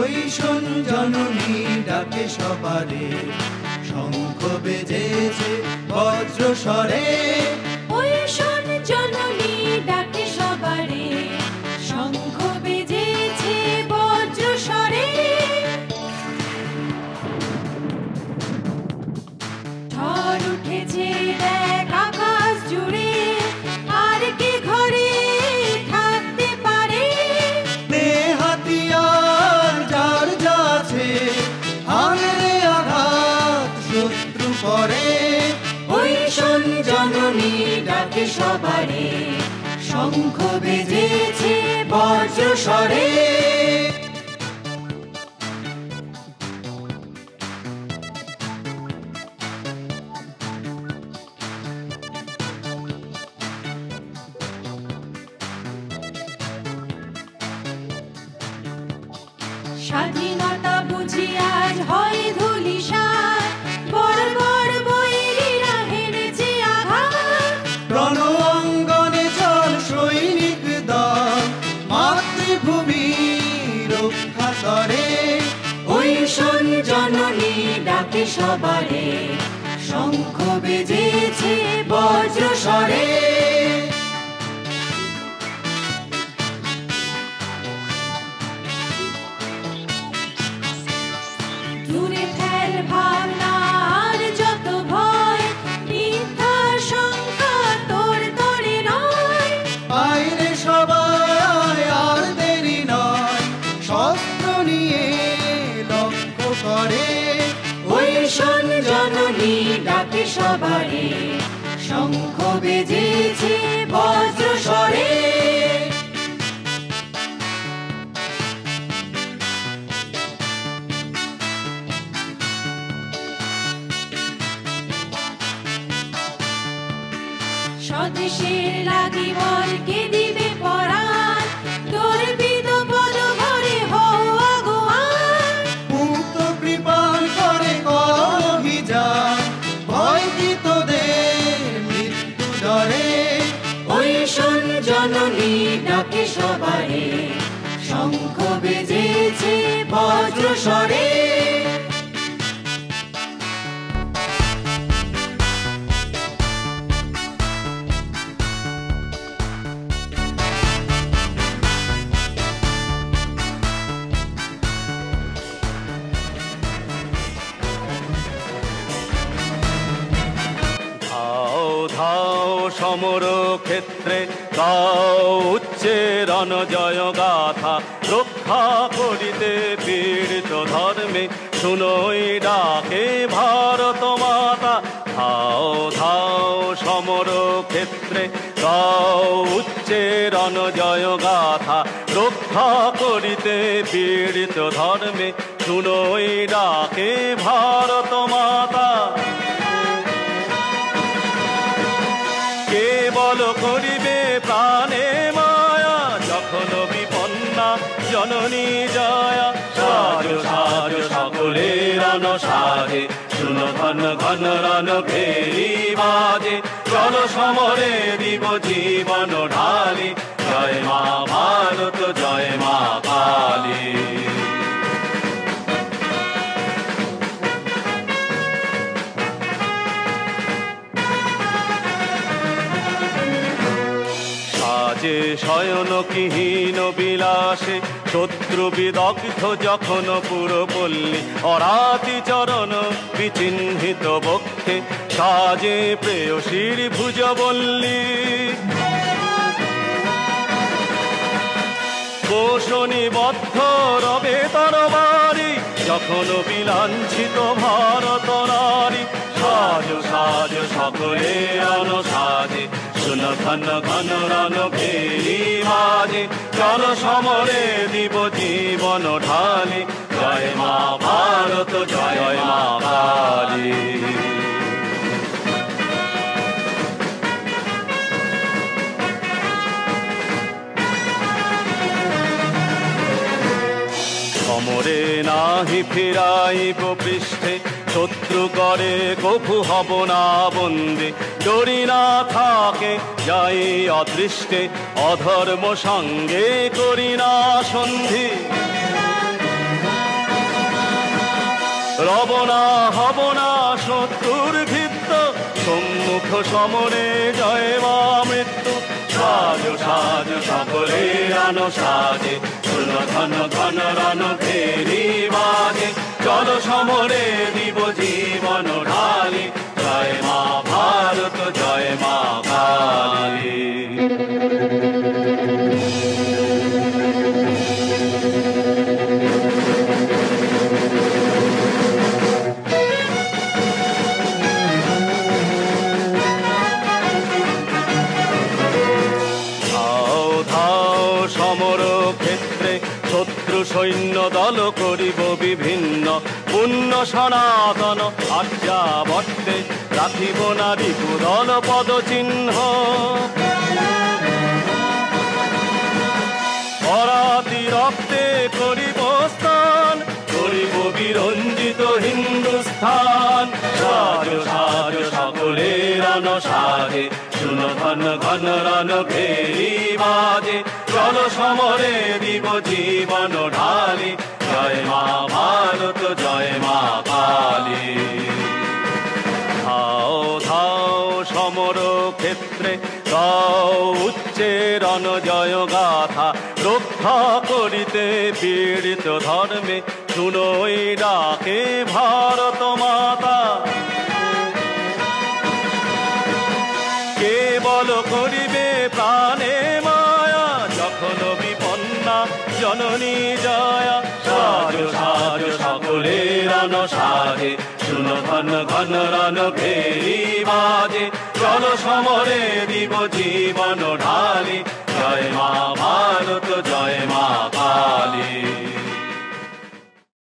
ওই শোন জননী ডাকে সবারে, শঙ্খ বেজেছে বজ্র স্বরে। ওই শোন জননী ডাকে সবারে, শঙ্খ বেজেছে বজ্র স্বরে। ঝড় উঠেছে দেখ আকাশ জুড়ে, আর কি ঘরে থাকতে পারে? নে হাতিয়ার যার যা আছে, হামলে আঘাত শত্রু করে। ওই শোন জননী ডাকে সবারে, শঙ্খ বেজেছে বজ্র স্বরে। স্বাধীনতা বুঝি আজ হয় ধূলিসাৎ, বড় বড় বৈরীরা হেরেছে আঘাত। রণ অঙ্গনে চল সৈনিক দল, মাতৃভূমি রক্ষা করে। ওই শোন জননী ডাকে সবারে, শঙ্খ বেজেছে বজ্র স্বরে। দূরে ফেল ভাবনা আর যত ভয়, মিথ্যা শঙ্কা তোর তরে নয়। বাইরে সবাই আর দেরি নয়, শস্ত্র নিয়ে লক্ষ্য করে। ওই শোন জননী ডাকে সবারে, শঙ্খ বেজেছে বজ্র স্বরে। স্বদেশের লাগি বল কে দিবে পরাণ, তোর বিদপদ ভরে হও আগুয়ান। মুক্ত কৃপাণ করে কর অভিযান, ভয়ভীতদের মৃত্যু ডরে। ওই শোন জননী ডাকে সবারে, শঙ্খ বেজেছে বজ্র স্বরে। সমর ক্ষেত্রে গাও উচ্চে রণজয় গাথা, রক্ষা করিতে পীড়িত ধর্মে শুনোই ডাকে ভারত মাতা। ধাও ধাও সমর ক্ষেত্রে গাও উচ্চে রণজয় গাথা, রক্ষা করিতে পীড়িত ধর্মে শুনোই ডাকে ভারত মাতা। কেবল করিবে প্রাণে মায়া, যখন বিপন্না জননী জয়া। সাজ সাজ সকলে রণ সাজে, শুনো ঘন ঘন রণ ফেরি বাজে। চল সমরে দিব জীবন ঢালি, জয় মা ভারত জয় মা কালী। যে শয়ন কিহীন বিলাসে, শত্রু বিদগ্ধ যখন পুরপল্লী। অরাতি চরণ বিচিহ্নিত বক্ষে, সাজে প্রেয়সীর ভুজবল্লী। কোশনিবদ্ধ রবে তরবারি, যখন বিলাঞ্ছিত ভারত নারী। সাজ সাজ সকলে রণ সাজে, শুন ঘন ঘন রণ ফেরি বাজে। চল সমরে দিব জীবন ঢালি, জয় মা ভারত জয় মা কালী। সমরে নাহি ফিরাইব পৃষ্ঠে, শত্রু করে কভু হব না বন্দে। ডরি না থাকে যাই অদৃষ্টে, অধর্ম সঙ্গে করি না সন্ধি। রব না হব না শত্রুর ভিত্ত, সম্মুখ সমরে জয় মা মৃত্যু। সাজো সাজো সকলে রানো সাজে, শুনো ঘন ঘন রণ ফেরি বাজে, চল সমরে দিব জীবন ঢালি, জয় মা ভারত জয় মা কালী। সমর ক্ষেত্রে শত্রু সৈন্য দল করিব বিভিন্ন, পুণ্য সনাতন আর্যাবর্তে রাখিব নারী দল পদ চিহ্ন। অরাতি রক্তে করিব স্থান, করিব বিরঞ্জিত হিন্দুস্থান। সাজো সাজো সকলে রণ সাজে, শুনো ঘন ঘন রণ ফেরি বাজে, চল সমরে দিব জীবন ঢালি, জয় মা ভারত জয় মা কালী। ধাও ধাও সমর ক্ষেত্রে গাও উচ্চে রণ জয় গাথা, রক্ষা করিতে পীড়িত ধর্মে শুনোই ডাকে ভারত মাতা। কেবল করিবে প্রাণে মায়া, যখন বিপন্না জননী জয়া। সাজো সাজো সকলে রণ সাজে, শুনো ঘন ঘন রণ ফেরি বাজে, চল সমরে দিব জীবন ঢালি, জয় মা ভারত জয় মা।